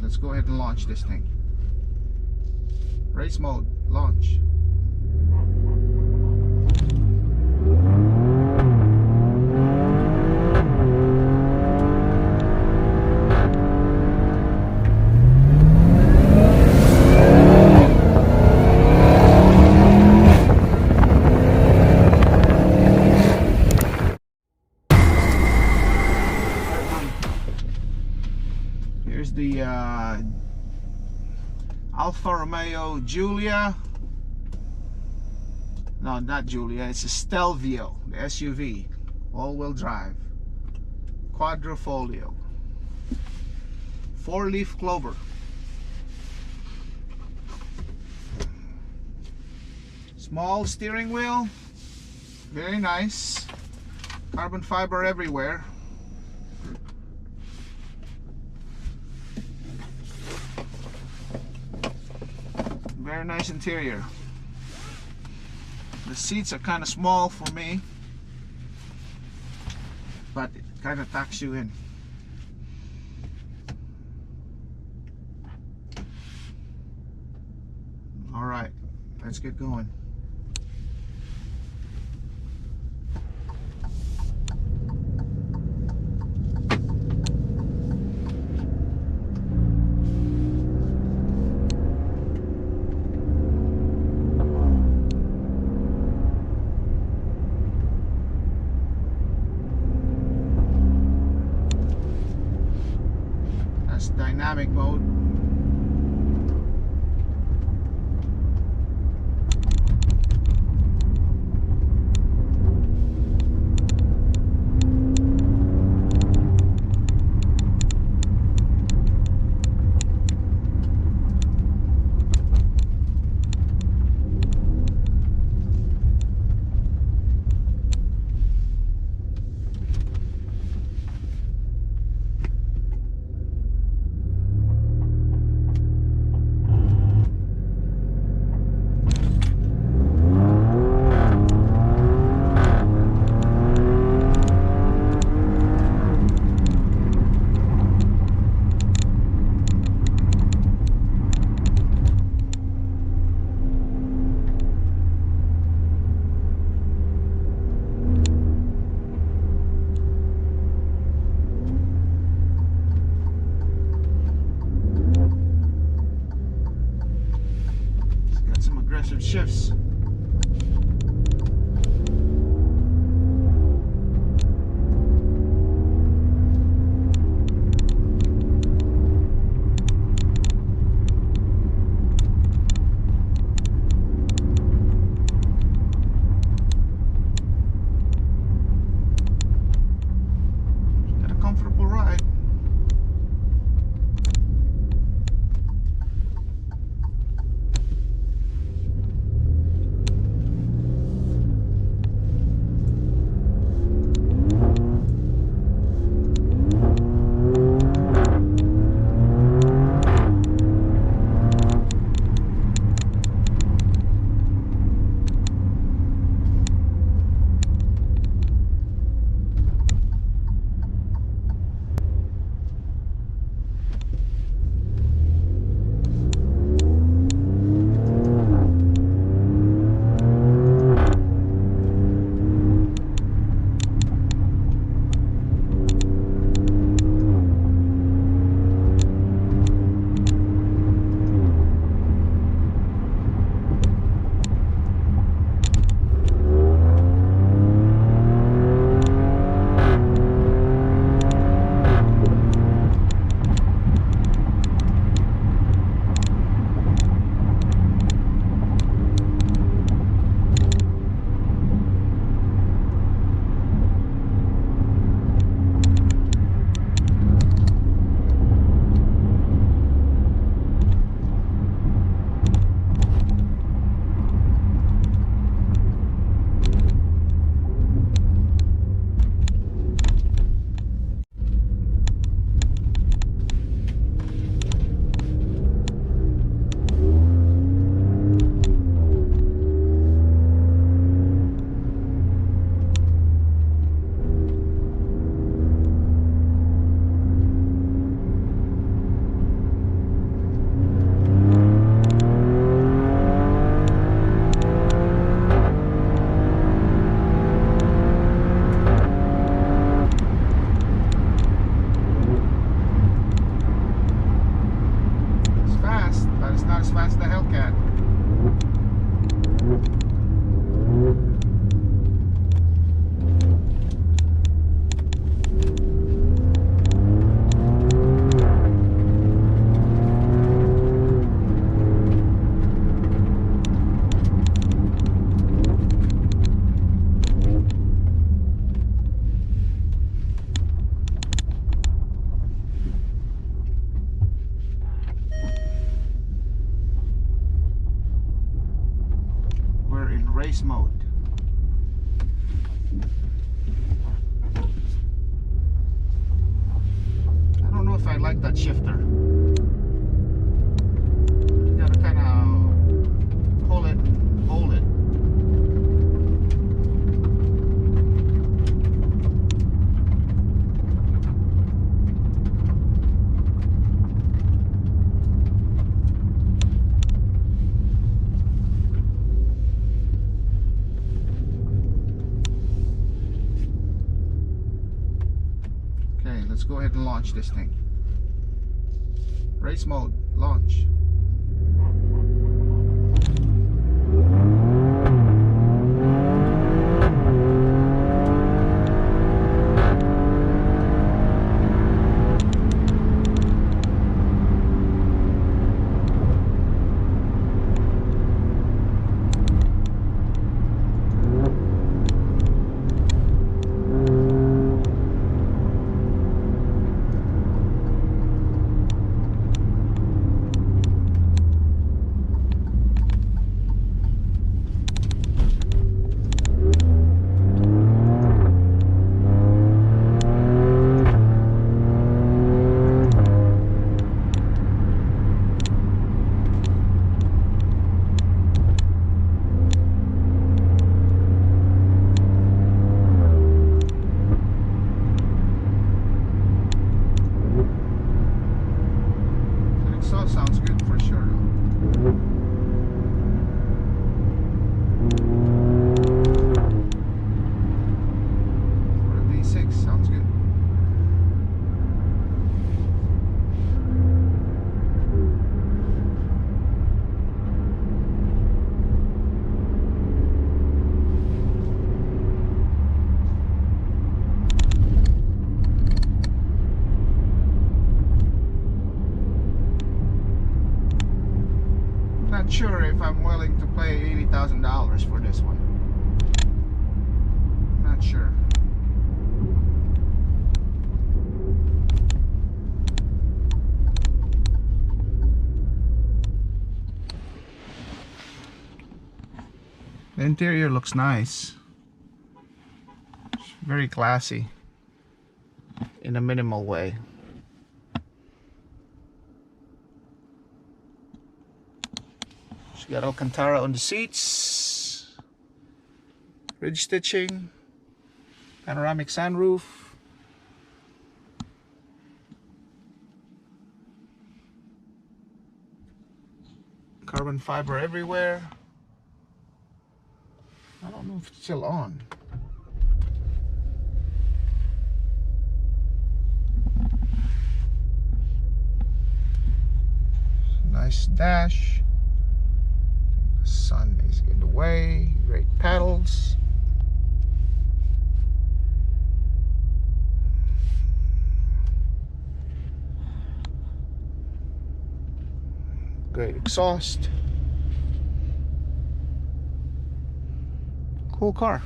let's go ahead and launch this thing. Race mode, launch. Here's the Alfa Romeo Giulia. No, not Giulia, it's a Stelvio, the SUV, all-wheel drive, Quadrifoglio, 4-leaf clover. Small steering wheel, very nice, carbon fiber everywhere. Very nice interior. The seats are kind of small for me, but it kind of tucks you in. All right, let's get going. Dynamic mode. Shifts. Got a comfortable ride. not as fast as the Hellcat. Race mode. I don't know if I like that shifter. You gotta kind of pull it, hold it. Let's go ahead and launch this thing. Race mode, launch. Sounds good for sure. For a V6, sounds good. Not sure if I'm willing to pay $80,000 for this one. Not sure. The interior looks nice. It's very classy in a minimal way. Got Alcantara on the seats, ridge stitching, panoramic sunroof, carbon fiber everywhere. I don't know if it's still on. Nice dash. Sun is in the way. Great pedals. Great exhaust. Cool car.